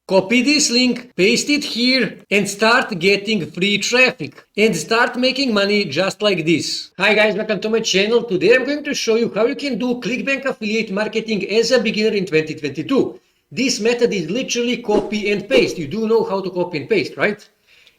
Copy this link, paste it here, and start getting free traffic. And start making money just like this. Hi guys, welcome to my channel. Today I'm going to show you how you can do Clickbank affiliate marketing as a beginner in 2022. This method is literally copy and paste. You do know how to copy and paste, right?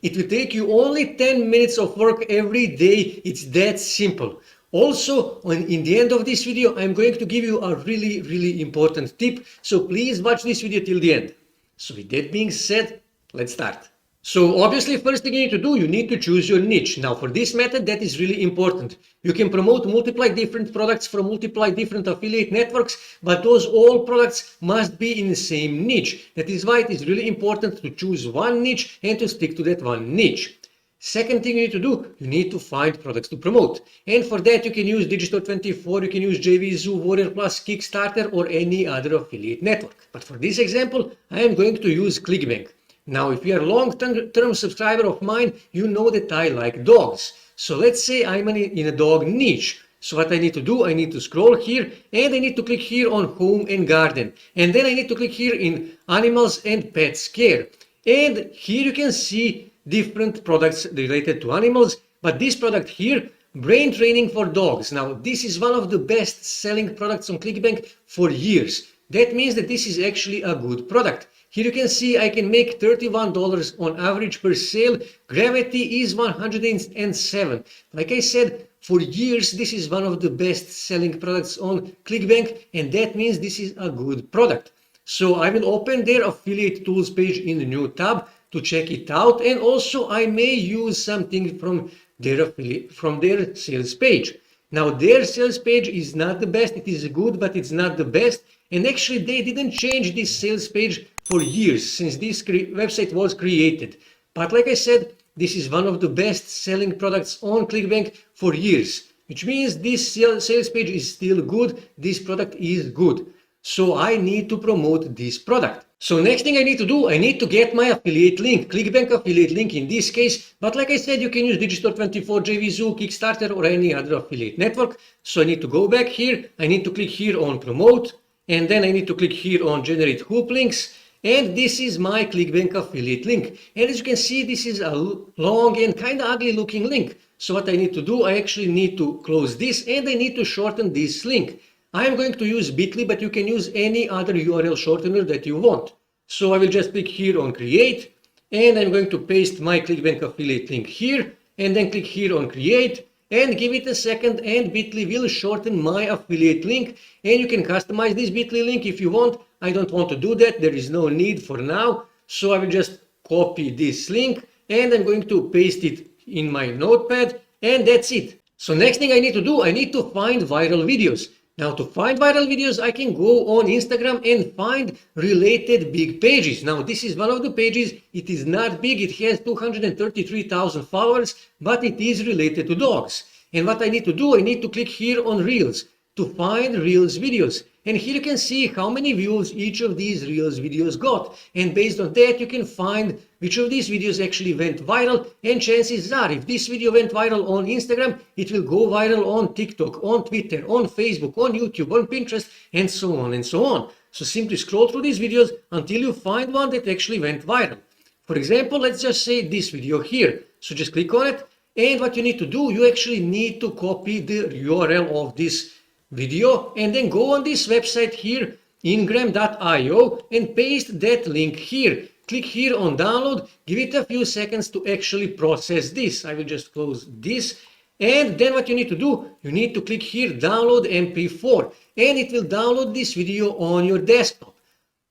It will take you only 10 minutes of work every day. It's that simple. Also, in the end of this video, I'm going to give you a really important tip. So please watch this video till the end. So with that being said, let's start. So obviously, first thing you need to do, you need to choose your niche. Now for this method, that is really important. You can promote multiple different products from multiple different affiliate networks, but those all products must be in the same niche. That is why it is really important to choose one niche and to stick to that one niche. Second thing you need to do, you need to find products to promote. And for that, you can use Digital24, you can use JVZoo, Warrior Plus, Kickstarter, or any other affiliate network. But for this example, I am going to use Clickbank. Now, if you are a long-term subscriber of mine, you know that I like dogs. So let's say I'm in a dog niche. So what I need to do, I need to scroll here and I need to click here on Home and Garden. And then I need to click here in Animals and Pets Care. And here you can see different products related to animals, but this product here, brain training for dogs. Now, this is one of the best selling products on Clickbank for years. That means that this is actually a good product. Here you can see I can make $31 on average per sale. Gravity is 107. Like I said, for years, this is one of the best selling products on Clickbank, and that means this is a good product. So I will open their affiliate tools page in the new tab to check it out, and also I may use something from their sales page. Now their sales page is not the best, it is good, but it's not the best, and actually they didn't change this sales page for years since this website was created. But like I said, this is one of the best selling products on Clickbank for years, which means this sales page is still good, this product is good. So I need to promote this product. So next thing I need to do, I need to get my affiliate link, Clickbank affiliate link in this case. But like I said, you can use Digital24, JVZoo, Kickstarter, or any other affiliate network. So I need to go back here. I need to click here on promote. And then I need to click here on generate hook links. And this is my Clickbank affiliate link. And as you can see, this is a long and kind of ugly looking link. So what I need to do, I actually need to close this and I need to shorten this link. I am going to use bit.ly, but you can use any other URL shortener that you want. So I will just click here on create, and I'm going to paste my Clickbank affiliate link here, and then click here on create, and give it a second, and bit.ly will shorten my affiliate link, and you can customize this bit.ly link if you want. I don't want to do that, there is no need for now, so I will just copy this link, and I'm going to paste it in my notepad, and that's it. So next thing I need to do, I need to find viral videos. Now to find viral videos, I can go on Instagram and find related big pages. Now this is one of the pages, it is not big, it has 233,000 followers, but it is related to dogs. And what I need to do, I need to click here on Reels to find Reels videos. And here you can see how many views each of these Reels videos got. And based on that, you can find which of these videos actually went viral. And chances are, if this video went viral on Instagram, it will go viral on TikTok, on Twitter, on Facebook, on YouTube, on Pinterest, and so on and so on. So simply scroll through these videos until you find one that actually went viral. For example, let's just say this video here. So just click on it. And what you need to do, you actually need to copy the URL of this video and then go on this website here, ingram.io, and paste that link here. Click here on download, give it a few seconds to actually process this. I will just close this. And then what you need to do, you need to click here, download MP4, and it will download this video on your desktop.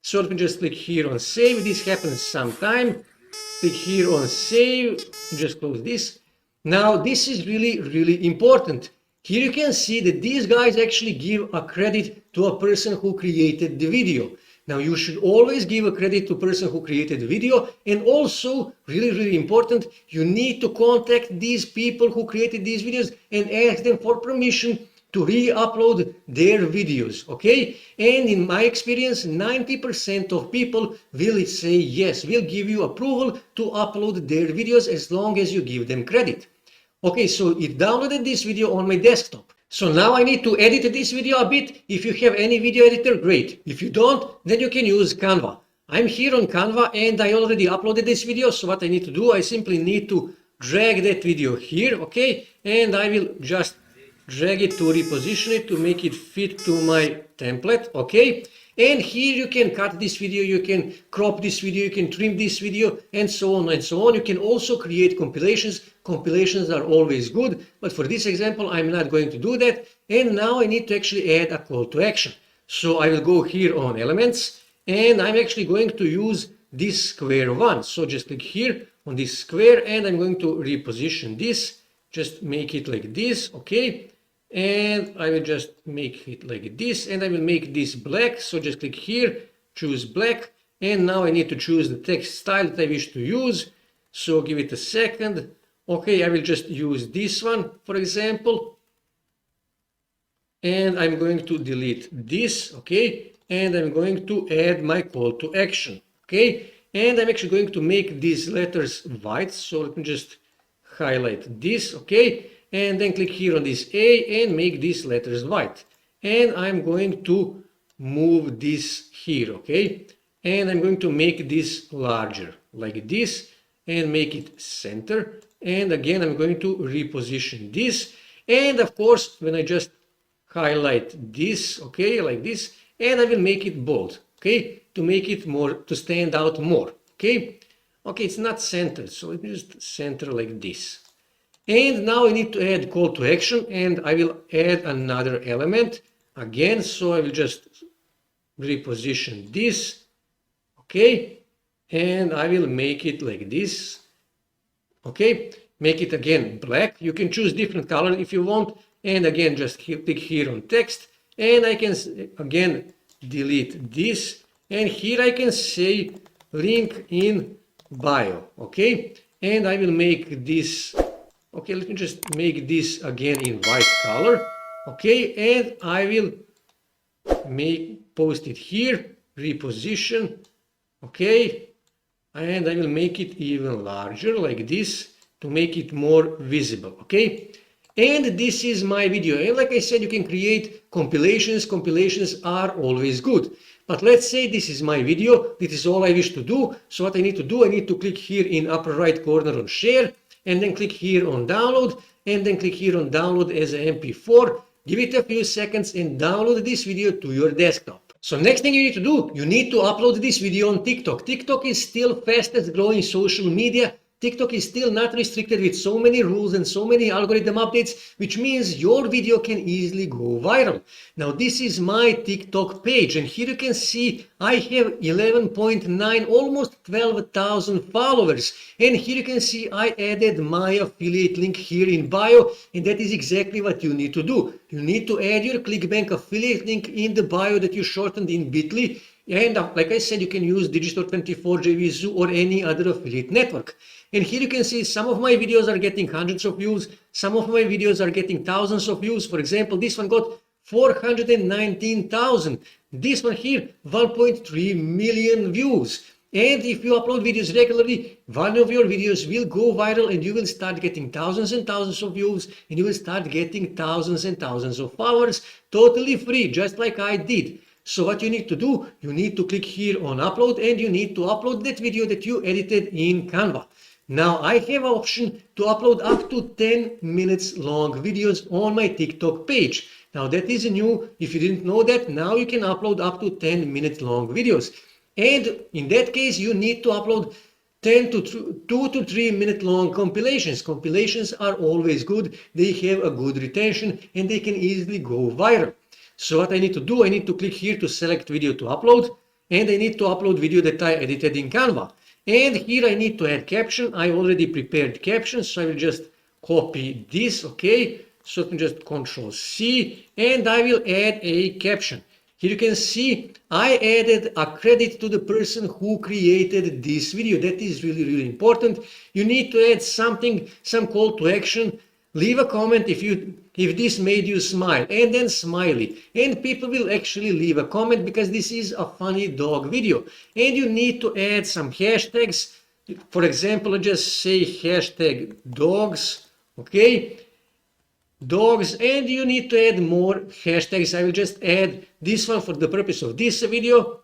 So you can just click here on save. This happens sometime. Click here on save, just close this. Now this is really important. Here you can see that these guys actually give a credit to a person who created the video. Now you should always give a credit to the person who created the video, and also really important, you need to contact these people who created these videos and ask them for permission to re-upload their videos, okay? And in my experience, 90% of people will say yes, will give you approval to upload their videos as long as you give them credit. Okay, so it downloaded this video on my desktop. So now I need to edit this video a bit. If you have any video editor, great. If you don't, then you can use Canva. I'm here on Canva and I already uploaded this video. So what I need to do, I simply need to drag that video here, okay? And I will just drag it to reposition it to make it fit to my template, okay? And here you can cut this video, you can crop this video, you can trim this video, and so on and so on. You can also create compilations. Compilations are always good, but for this example, I'm not going to do that. And now I need to actually add a call to action. So I will go here on Elements, and I'm actually going to use this square one. So just click here on this square, and I'm going to reposition this. Just make it like this, okay? And I will just make it like this, and I will make this black. So just click here, choose black, and now I need to choose the text style that I wish to use. So give it a second. Okay, I will just use this one, for example. And I'm going to delete this, okay? And I'm going to add my call to action, okay? And I'm actually going to make these letters white. So let me just highlight this, okay? And then click here on this A and make these letters white. And I'm going to move this here, okay? And I'm going to make this larger, like this, and make it center. And again, I'm going to reposition this. And of course, when I just highlight this, okay, like this, and I will make it bold, okay, to make it more, to stand out more, okay? Okay, it's not centered, so let me just center like this. And now I need to add call to action, and I will add another element again. So I will just reposition this, okay, and I will make it like this, okay, make it again black. You can choose different color if you want, and again just click here on text, and I can again delete this, and here I can say link in bio, okay, and I will make this. Okay, let me just make this again in white color. Okay, and I will post it here, reposition. Okay, and I will make it even larger like this to make it more visible. Okay, and this is my video. And like I said, you can create compilations. Compilations are always good. But let's say this is my video. This is all I wish to do. So what I need to do, I need to click here in upper right corner on share, and then click here on download, and then click here on download as an MP4. Give it a few seconds and download this video to your desktop. So next thing you need to do, you need to upload this video on TikTok. TikTok is still fastest growing social media. TikTok is still not restricted with so many rules and so many algorithm updates, which means your video can easily go viral. Now this is my TikTok page, and here you can see I have 11.9, almost 12,000 followers. And here you can see I added my affiliate link here in bio, and that is exactly what you need to do. You need to add your Clickbank affiliate link in the bio that you shortened in Bitly. And like I said, you can use Digistore24, JVZoo, or any other affiliate network. And here you can see some of my videos are getting hundreds of views. Some of my videos are getting thousands of views. For example, this one got 419,000. This one here, 1.3 million views. And if you upload videos regularly, one of your videos will go viral, and you will start getting thousands and thousands of views, and you will start getting thousands and thousands of followers totally free, just like I did. So what you need to do, you need to click here on upload, and you need to upload that video that you edited in Canva. Now I have an option to upload up to 10 minutes long videos on my TikTok page. Now that is new. If you didn't know that, now you can upload up to 10 minute long videos. And in that case, you need to upload 2 to 3 minute long compilations. Compilations are always good. They have a good retention, and they can easily go viral. So what I need to do, I need to click here to select video to upload, and I need to upload video that I edited in Canva. And here I need to add caption. I already prepared captions, so I will just copy this, okay? So I can just Control C, and I will add a caption. Here you can see I added a credit to the person who created this video. That is really, really important. You need to add something, some call to action. Leave a comment if this made you smile, and then smiley. And people will actually leave a comment because this is a funny dog video. And you need to add some hashtags. For example, just say hashtag dogs, okay? Dogs, and you need to add more hashtags. I will just add this one for the purpose of this video.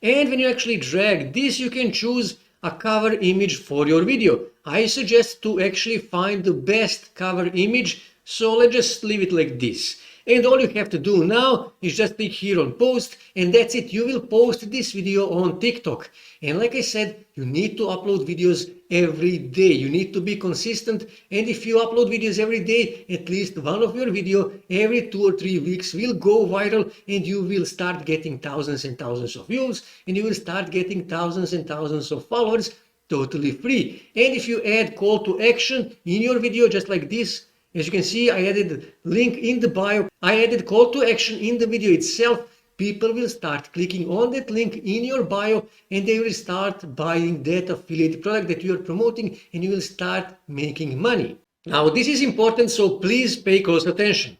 And when you actually drag this, you can choose a cover image for your video. I suggest to actually find the best cover image, so let's just leave it like this. And all you have to do now is just click here on post, and that's it. You will post this video on TikTok. And like I said, you need to upload videos every day. You need to be consistent. And if you upload videos every day, at least one of your video every 2 or 3 weeks will go viral, and you will start getting thousands and thousands of views, and you will start getting thousands and thousands of followers totally free. And if you add call to action in your video, just like this, as you can see, I added link in the bio. I added call to action in the video itself. People will start clicking on that link in your bio, and they will start buying that affiliate product that you are promoting, and you will start making money. Now, this is important, so please pay close attention.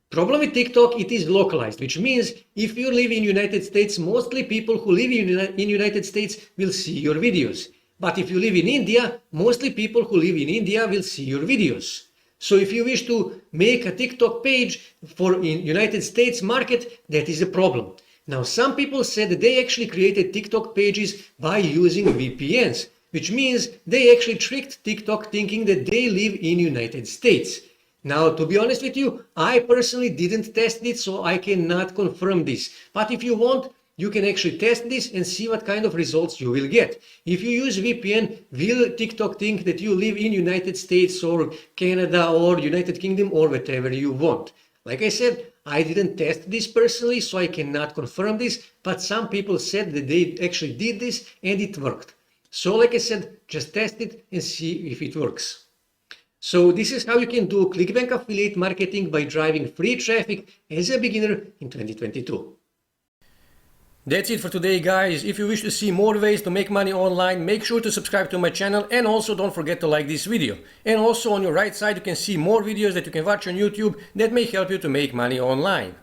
Problem with TikTok, it is localized, which means if you live in United States, mostly people who live in United States will see your videos. But if you live in India, mostly people who live in India will see your videos. So if you wish to make a TikTok page for in United States market, that is a problem. Now, some people said that they actually created TikTok pages by using VPNs, which means they actually tricked TikTok thinking that they live in United States. Now, to be honest with you, I personally didn't test it, so I cannot confirm this. But if you want, you can actually test this and see what kind of results you will get. If you use VPN, will TikTok think that you live in United States or Canada or United Kingdom or whatever you want? Like I said, I didn't test this personally, so I cannot confirm this, but some people said that they actually did this and it worked. So like I said, just test it and see if it works. So this is how you can do Clickbank affiliate marketing by driving free traffic as a beginner in 2022. That's it for today, guys. If you wish to see more ways to make money online, make sure to subscribe to my channel, and also don't forget to like this video. And also on your right side you can see more videos that you can watch on YouTube that may help you to make money online.